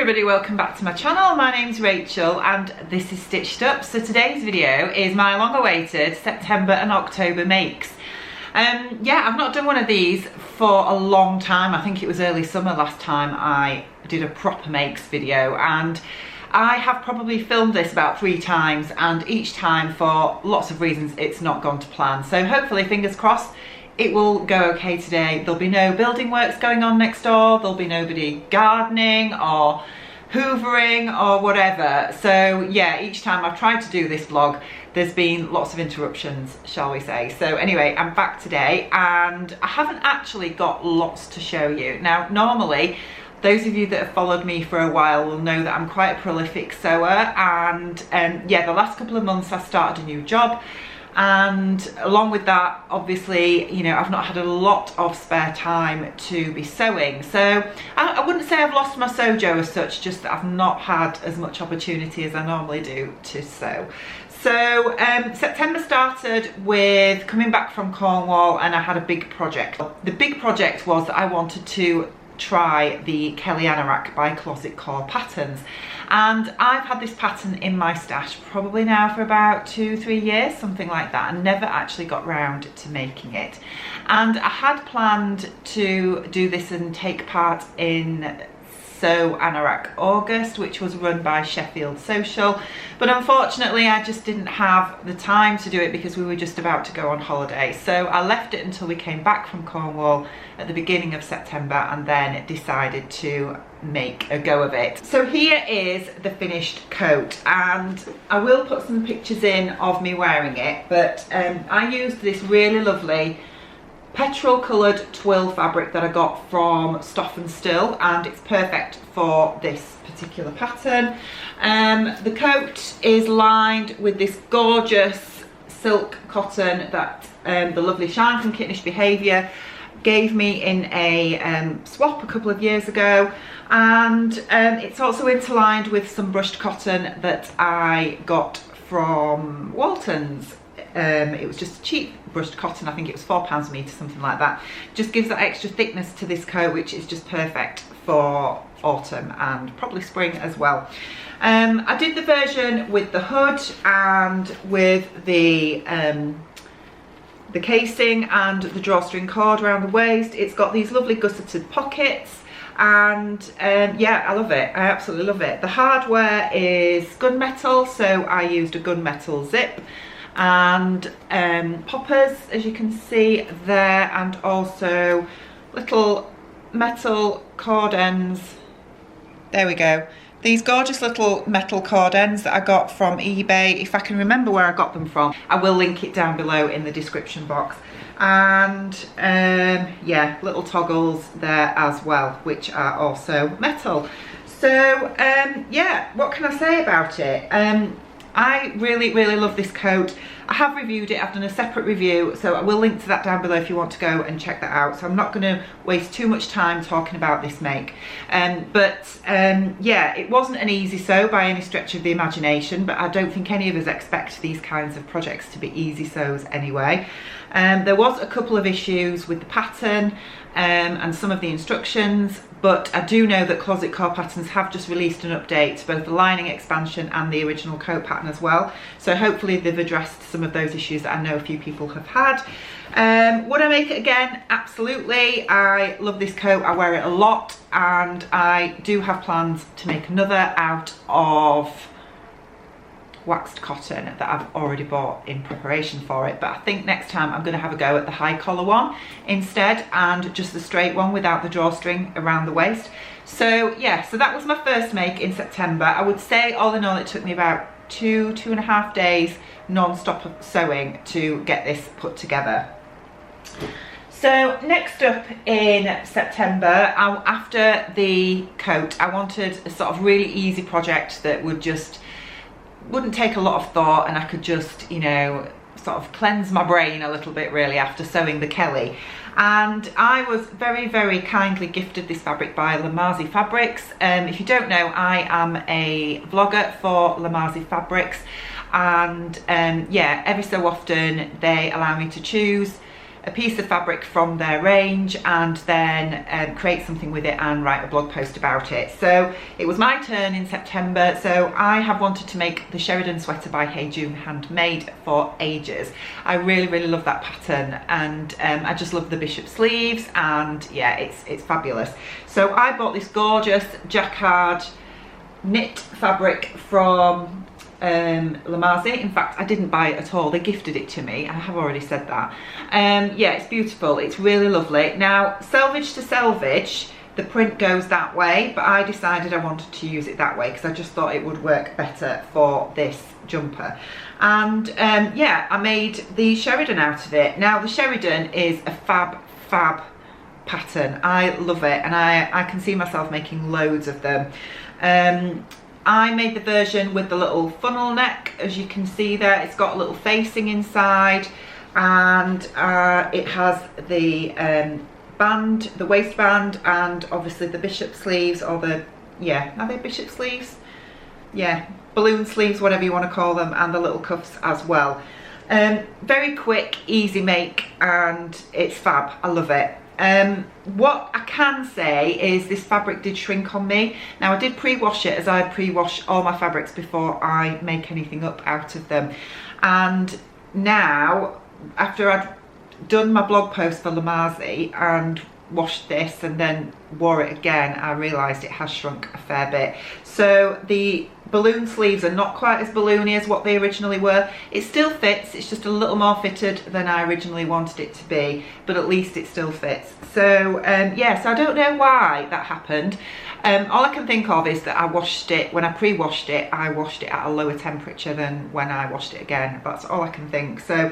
everybody, welcome back to my channel. My name's Rachel and this is Stitched Up. So today's video is my long-awaited September and October makes. Yeah, I've not done one of these for a long time. I think it was early summer last time I did a proper makes video, and I have probably filmed this about 3 times, and each time for lots of reasons it's not gone to plan. So hopefully, fingers crossed, it will go okay today. There'll be no building works going on next door, there'll be nobody gardening or hoovering or whatever. So yeah, each time I've tried to do this vlog, there's been lots of interruptions, shall we say. So anyway, I'm back today and I haven't actually got lots to show you. Now, normally, those of you that have followed me for a while will know that I'm quite a prolific sewer, and yeah, the last couple of months I started a new job. And along with that, obviously, you know, I've not had a lot of spare time to be sewing. So I wouldn't say I've lost my sojo as such, just that I've not had as much opportunity as I normally do to sew. So September started with coming back from Cornwall, and I had a big project. The big project was that I wanted to try the Kelly Anorak by Closet Core patterns, and I've had this pattern in my stash probably now for about 2-3 years, something like that, and never actually got round to making it. And I had planned to do this and take part in Sew Anorak August, which was run by Sheffield Social, but unfortunately I just didn't have the time to do it because we were just about to go on holiday. So I left it until we came back from Cornwall at the beginning of September, and then decided to make a go of it. So here is the finished coat, and I will put some pictures in of me wearing it, but I used this really lovely petrol coloured twill fabric that I got from Stof and Stil, and it's perfect for this particular pattern. The coat is lined with this gorgeous silk cotton that the lovely Shine from Kittenish Behaviour gave me in a swap a couple of years ago, and it's also interlined with some brushed cotton that I got from Walton's. It was just cheap brushed cotton, I think it was £4 a metre, something like that. Just gives that extra thickness to this coat, which is just perfect for autumn and probably spring as well. I did the version with the hood and with the casing and the drawstring cord around the waist. It's got these lovely gusseted pockets, and yeah, I love it. I absolutely love it. The hardware is gunmetal, so I used a gunmetal zip and poppers, as you can see there, and also little metal cord ends. There we go. These gorgeous little metal cord ends that I got from eBay. If I can remember where I got them from, I will link it down below in the description box. And yeah, little toggles there as well, which are also metal. So yeah, what can I say about it? I really love this coat. I have reviewed it, I've done a separate review, so I will link to that down below if you want to go and check that out. So I'm not going to waste too much time talking about this make. Yeah, it wasn't an easy sew by any stretch of the imagination, but I don't think any of us expect these kinds of projects to be easy sews anyway. There was a couple of issues with the pattern and some of the instructions, but I do know that Closet Core Patterns have just released an update to both the lining expansion and the original coat pattern as well. So hopefully they've addressed some of those issues that I know a few people have had. Would I make it again? Absolutely. I love this coat, I wear it a lot, and I do have plans to make another out of waxed cotton that I've already bought in preparation for it, but I think next time I'm going to have a go at the high collar one instead, and just the straight one without the drawstring around the waist. So yeah, so that was my first make in September. I would say all in all it took me about 2.5 days non-stop sewing to get this put together. So next up in September, after the coat, I wanted a sort of really easy project that wouldn't take a lot of thought, and I could just, you know, sort of cleanse my brain a little bit really after sewing the Kelly. And I was very kindly gifted this fabric by Lamazi Fabrics. If you don't know, I am a vlogger for Lamazi Fabrics, and yeah, every so often they allow me to choose a piece of fabric from their range and then create something with it and write a blog post about it. So it was my turn in September, so I have wanted to make the Sheridan Sweater by Hey June handmade for ages. I really love that pattern, and I just love the bishop sleeves, and yeah, it's fabulous. So I bought this gorgeous Jacquard knit fabric from Lamazi. In fact, I didn't buy it at all, they gifted it to me. I have already said that. Yeah, it's beautiful, it's really lovely. Now, selvage to selvage, the print goes that way, but I decided I wanted to use it that way because I just thought it would work better for this jumper. And yeah, I made the Sheridan out of it. Now, the Sheridan is a fab pattern. I love it, and I can see myself making loads of them. I made the version with the little funnel neck, as you can see there. It's got a little facing inside, and it has the band, the waistband, and obviously the bishop sleeves, or the, yeah, are they bishop sleeves? Yeah, balloon sleeves, whatever you want to call them, and the little cuffs as well. Very quick, easy make, and it's fab. I love it. What I can say is this fabric did shrink on me. Now, I did pre-wash it, as I pre-wash all my fabrics before I make anything up out of them. And now, after I'd done my blog post for Lamazi and washed this and then wore it again, I realised it has shrunk a fair bit. So the balloon sleeves are not quite as balloony as what they originally were. It still fits, it's just a little more fitted than I originally wanted it to be, but at least it still fits. So yeah, so I don't know why that happened. All I can think of is that I washed it, when I pre-washed it, I washed it at a lower temperature than when I washed it again. That's all I can think. So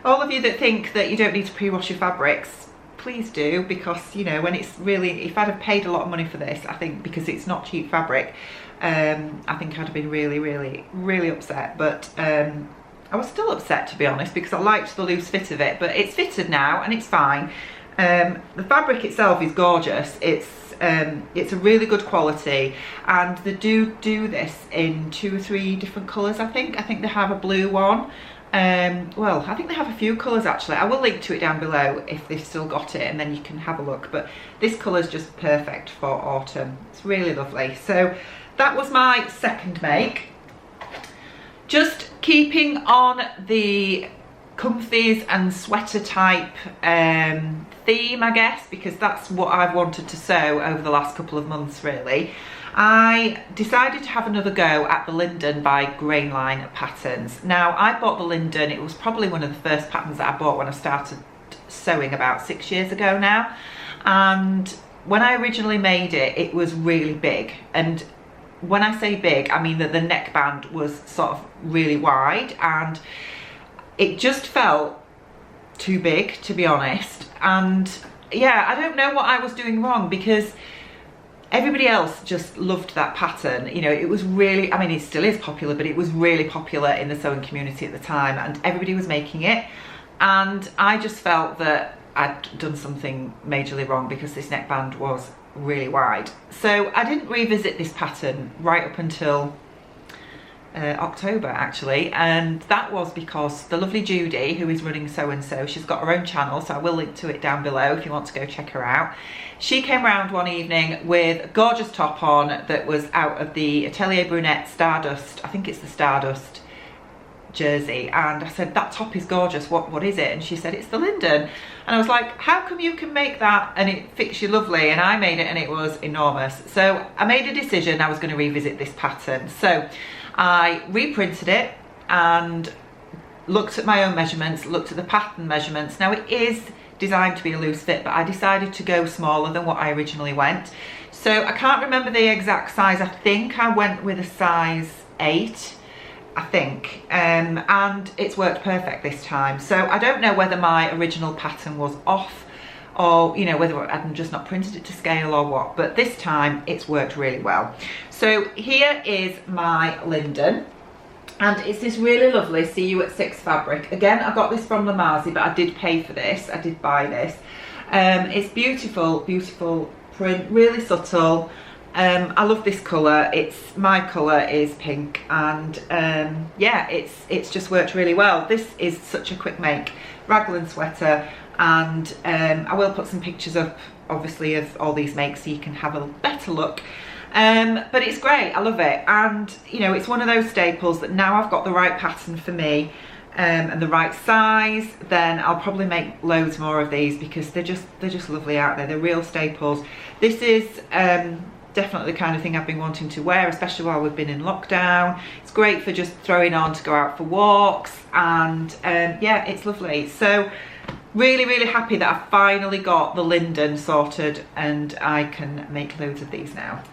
all of you that think that you don't need to pre-wash your fabrics, please do, because, you know, when it's really, if I'd have paid a lot of money for this, I think, because it's not cheap fabric, I think I'd have been really upset. But I was still upset, to be honest, because I liked the loose fit of it, but it's fitted now and it's fine. The fabric itself is gorgeous. It's a really good quality, and they do this in 2 or 3 different colours. I think they have a blue one. Well, I think they have a few colours actually. I will link to it down below if they've still got it, and then you can have a look. But this colour is just perfect for autumn. It's really lovely. So that was my second make. Just keeping on the comfies and sweater type theme, I guess, because that's what I've wanted to sew over the last couple of months really. I decided to have another go at the Linden by Grainline patterns. Now, I bought the Linden, it was probably one of the first patterns that I bought when I started sewing about 6 years ago now. And when I originally made it, it was really big. And when I say big, I mean that the neckband was sort of really wide, and it just felt too big, to be honest. And yeah, I don't know what I was doing wrong, because everybody else just loved that pattern. You know, it was really, I mean, it still is popular, but it was really popular in the sewing community at the time, and everybody was making it. And I just felt that I'd done something majorly wrong because this neckband was really wide. So I didn't revisit this pattern right up until October actually, and that was because the lovely Judy, who is running Sew and Sew, she's got her own channel, so I will link to it down below if you want to go check her out. She came around one evening with a gorgeous top on that was out of the Atelier Brunette Stardust, I think it's the Stardust jersey, and I said, that top is gorgeous, what is it? And she said, it's the Linden. And I was like, how come you can make that and it fits you lovely? And I made it and it was enormous. So I made a decision I was going to revisit this pattern. So I reprinted it and looked at my own measurements, looked at the pattern measurements. Now, it is designed to be a loose fit, but I decided to go smaller than what I originally went. So I can't remember the exact size. I think I went with a size 8, I think, and it's worked perfect this time. So I don't know whether my original pattern was off, or, you know, whether I'd just not printed it to scale or what, but this time it's worked really well. So here is my Linden, and it's this really lovely See You at 6 fabric. Again, I got this from Lamazi, but I did pay for this, I did buy this. It's beautiful print, really subtle. I love this colour. My colour is pink, and yeah, it's just worked really well. This is such a quick make raglan sweater, and I will put some pictures up obviously of all these makes so you can have a better look. But it's great, I love it, and you know, it's one of those staples that now I've got the right pattern for me and the right size, then I'll probably make loads more of these because they're just lovely out there. They're real staples. This is definitely the kind of thing I've been wanting to wear, especially while we've been in lockdown. It's great for just throwing on to go out for walks, and yeah, it's lovely. So really happy that I finally got the Linden sorted and I can make loads of these now.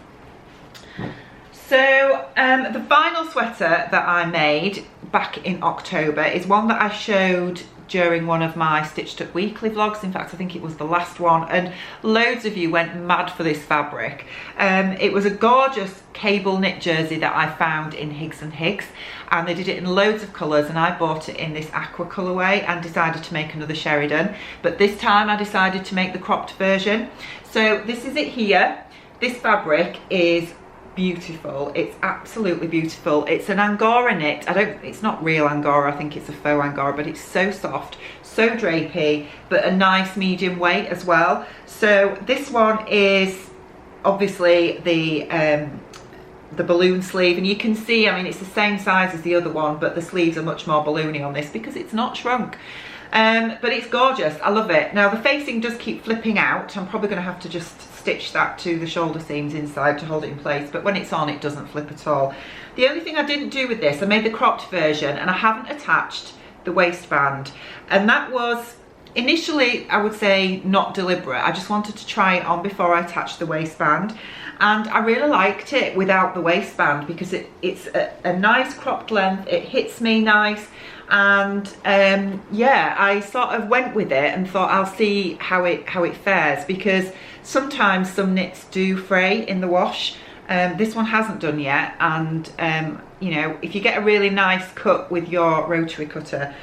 So the final sweater that I made back in October is one that I showed during one of my Stitched Up weekly vlogs. In fact, I think it was the last one, and loads of you went mad for this fabric. It was a gorgeous cable knit jersey that I found in Higgs and Higgs, and they did it in loads of colours, and I bought it in this aqua colourway and decided to make another Sheridan, but this time I decided to make the cropped version. So this is it here. This fabric is beautiful. It's absolutely beautiful. It's an Angora knit. It's not real Angora, I think it's a faux Angora, but it's so soft, so drapey, but a nice medium weight as well. So this one is obviously the balloon sleeve, and you can see, I mean, it's the same size as the other one, but the sleeves are much more balloony on this because it's not shrunk. But it's gorgeous, I love it. Now the facing does keep flipping out. I'm probably going to have to just stitch that to the shoulder seams inside to hold it in place, but when it's on it doesn't flip at all. The only thing I didn't do with this, I made the cropped version and I haven't attached the waistband, and that was initially, I would say, not deliberate. I just wanted to try it on before I attached the waistband, and I really liked it without the waistband because it's a nice cropped length, it hits me nice, and yeah, I sort of went with it and thought I'll see how it fares, because sometimes some knits do fray in the wash. This one hasn't done yet, and you know, if you get a really nice cut with your rotary cutter,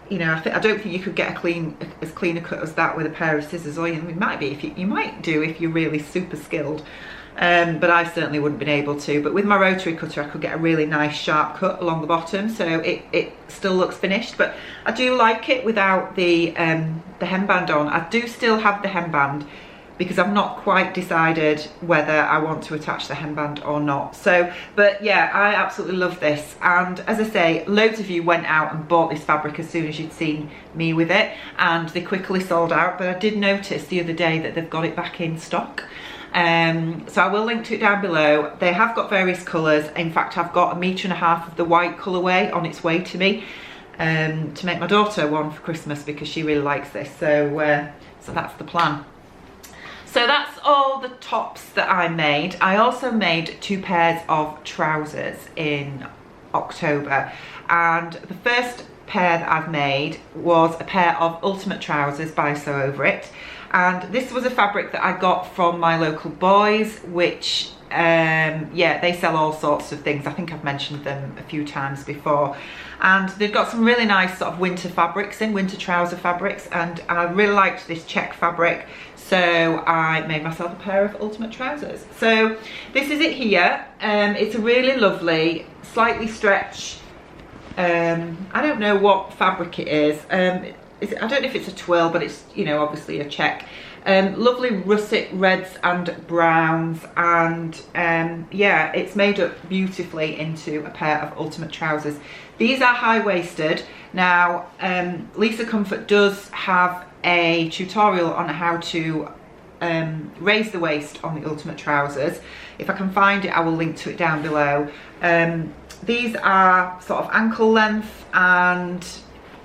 you know, I don't think you could get as clean a cut as that with a pair of scissors, or you might be, if you might do if you're really super skilled. But I certainly wouldn't have been able to. But with my rotary cutter I could get a really nice sharp cut along the bottom, so it still looks finished. But I do like it without the hemband on. I do still have the hemband because I've not quite decided whether I want to attach the hemband or not. So, but yeah, I absolutely love this, and as I say, loads of you went out and bought this fabric as soon as you'd seen me with it, and they quickly sold out. But I did notice the other day that they've got it back in stock. So I will link to it down below. They have got various colours. In fact, I've got 1.5 meters of the white colourway on its way to me to make my daughter one for Christmas because she really likes this. So, so that's the plan. So that's all the tops that I made. I also made 2 pairs of trousers in October, and the first pair that I've made was a pair of ultimate trousers by Sew Over It, and this was a fabric that I got from my local boys, which yeah, they sell all sorts of things. I think I've mentioned them a few times before, and they've got some really nice sort of winter fabrics in, winter trouser fabrics, and I really liked this check fabric, so I made myself a pair of ultimate trousers. So this is it here. It's a really lovely, slightly stretch, I don't know what fabric it is. I don't know if it's a twill, but it's, you know, obviously a check. Lovely russet reds and browns, and yeah, it's made up beautifully into a pair of ultimate trousers. These are high-waisted. Now, Lisa Comfort does have a tutorial on how to raise the waist on the ultimate trousers. If I can find it, I will link to it down below. These are sort of ankle length, and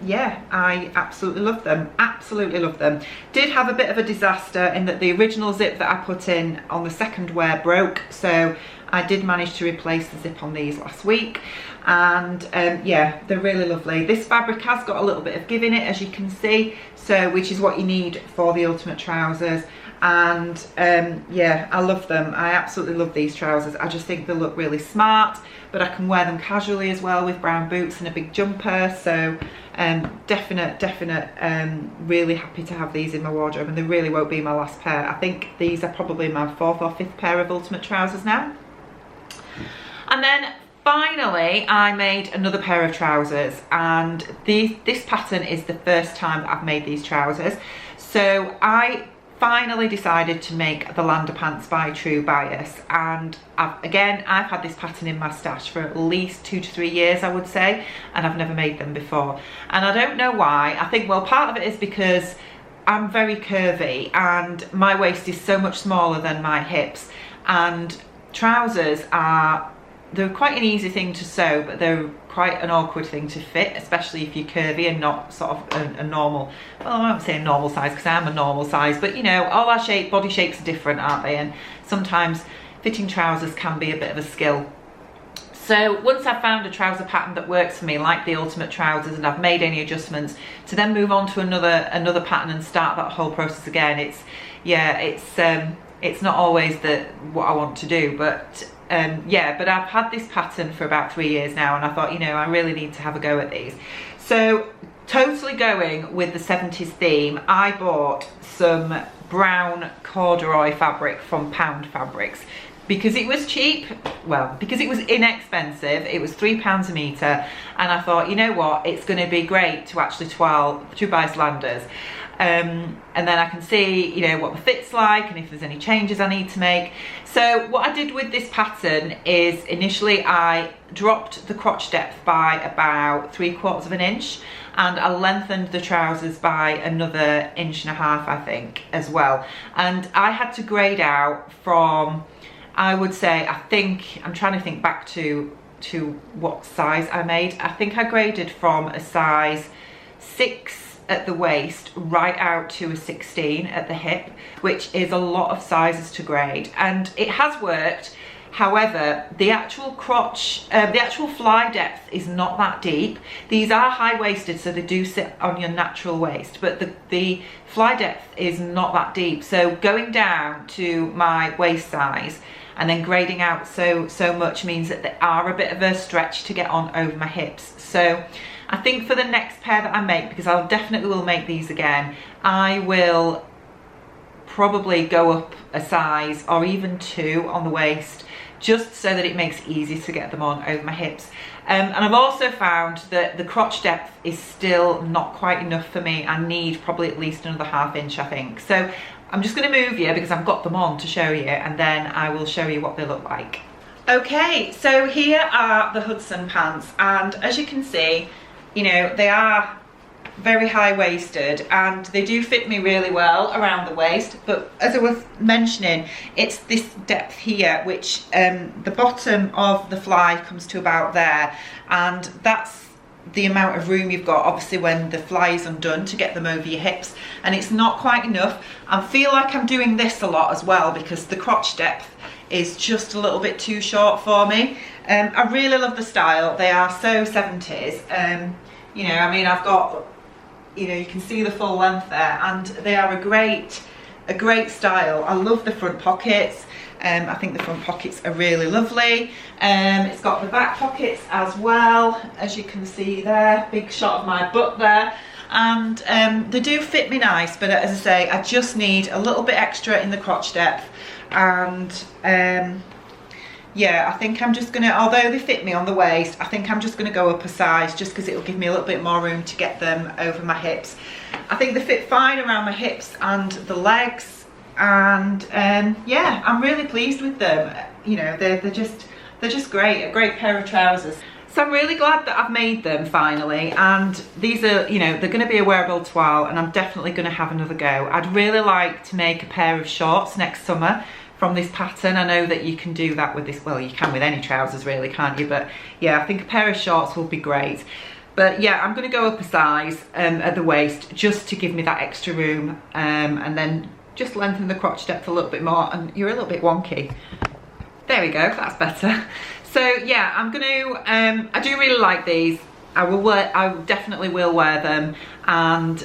yeah, I absolutely love them, absolutely love them. Did have a bit of a disaster in that the original zip that I put in on the second wear broke, so I did manage to replace the zip on these last week, and yeah, they're really lovely. This fabric has got a little bit of give in it, as you can see, so which is what you need for the ultimate trousers, and yeah, I love them. I absolutely love these trousers. I just think they look really smart, but I can wear them casually as well with brown boots and a big jumper, so definite really happy to have these in my wardrobe, and they really won't be my last pair. I think these are probably my 4th or 5th pair of ultimate trousers now. And then finally I made another pair of trousers, and this pattern is the first time that I've made these trousers. So I finally decided to make the Lander pants by True Bias, and I've had this pattern in my stash for at least 2 to 3 years, I would say, and I've never made them before. And I don't know why. I think, well, part of it is because I'm very curvy and my waist is so much smaller than my hips, and trousers they're quite an easy thing to sew, but they're quite an awkward thing to fit, especially if you're curvy and not sort of a normal, well, I won't say a normal size because I'm a normal size, but you know, all our body shapes are different, aren't they? And sometimes fitting trousers can be a bit of a skill. So once I've found a trouser pattern that works for me, like the ultimate trousers, and I've made any adjustments, to then move on to another pattern and start that whole process again, it's not always what I want to do, but but I've had this pattern for about 3 years now, and I thought, you know, I really need to have a go at these. So totally going with the 70s theme, I bought some brown corduroy fabric from Pound Fabrics because it was cheap, well, because it was inexpensive. It was £3 a metre, and I thought, you know what, it's going to be great to actually True Bias Landers. And then I can see, you know, what the fit's like and if there's any changes I need to make. So what I did with this pattern is initially I dropped the crotch depth by about 3/4 of an inch, and I lengthened the trousers by another 1.5 inches, I think, as well. And I had to grade out from, I would say, I'm trying to think back to what size I made. I think I graded from a size 6 at the waist right out to a 16 at the hip, which is a lot of sizes to grade, and it has worked. However, the actual crotch, the actual fly depth is not that deep. These are high-waisted, so they do sit on your natural waist, but the fly depth is not that deep. So going down to my waist size and then grading out so much means that they are a bit of a stretch to get on over my hips. So I think for the next pair that I make, because I definitely will make these again, I will probably go up a size or even 2 on the waist, just so that it makes it easy to get them on over my hips. And I've also found that the crotch depth is still not quite enough for me. I need probably at least another 1/2 inch, I think. So I'm just going to move you because I've got them on to show you, and then I will show you what they look like. Okay, so here are the Hudson pants, and as you can see, you know, they are very high-waisted and they do fit me really well around the waist, but as I was mentioning, it's this depth here, which the bottom of the fly comes to about there, and that's the amount of room you've got, obviously, when the fly is undone, to get them over your hips, and it's not quite enough. I feel like I'm doing this a lot as well because the crotch depth is just a little bit too short for me. I really love the style. They are so 70s. You know, I mean, I've got, you know, you can see the full length there, and they are a great style. I love the front pockets. I think the front pockets are really lovely. It's got the back pockets as well, as you can see there. Big shot of my butt there. And they do fit me nice, but as I say, I just need a little bit extra in the crotch depth. And yeah, I think I'm just gonna, although they fit me on the waist, I think I'm just gonna go up a size just because it'll give me a little bit more room to get them over my hips. I think they fit fine around my hips and the legs, and yeah, I'm really pleased with them. You know, they're just great, a great pair of trousers. So I'm really glad that I've made them finally, and these are, you know, they're going to be a wearable toile, and I'm definitely going to have another go. I'd really like to make a pair of shorts next summer from this pattern. I know that you can do that with this, well, you can with any trousers really, can't you? But yeah, I think a pair of shorts will be great. But yeah, I'm going to go up a size at the waist just to give me that extra room, and then just lengthen the crotch depth a little bit more. And you're a little bit wonky. There we go, that's better. So yeah, I'm going to, I do really like these. I definitely will wear them, and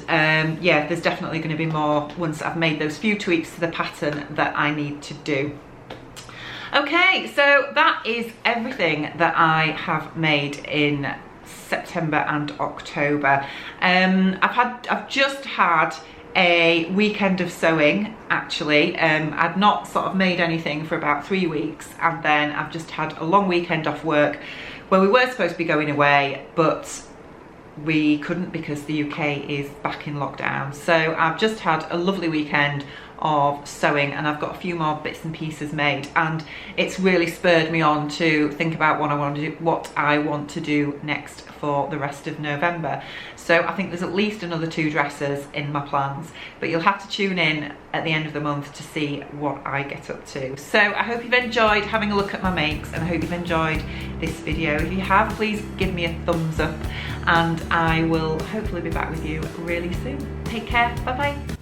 yeah, there's definitely going to be more once I've made those few tweaks to the pattern that I need to do. Okay, so that is everything that I have made in September and October. I've just had a weekend of sewing actually. I'd not sort of made anything for about 3 weeks, and then I've just had a long weekend off work where we were supposed to be going away, but we couldn't because the UK is back in lockdown. So I've just had a lovely weekend of sewing, and I've got a few more bits and pieces made, and it's really spurred me on to think about what I want to do next for the rest of November. So I think there's at least another 2 dresses in my plans, but you'll have to tune in at the end of the month to see what I get up to. So I hope you've enjoyed having a look at my makes, and I hope you've enjoyed this video. If you have, please give me a thumbs up, and I will hopefully be back with you really soon. Take care, bye bye.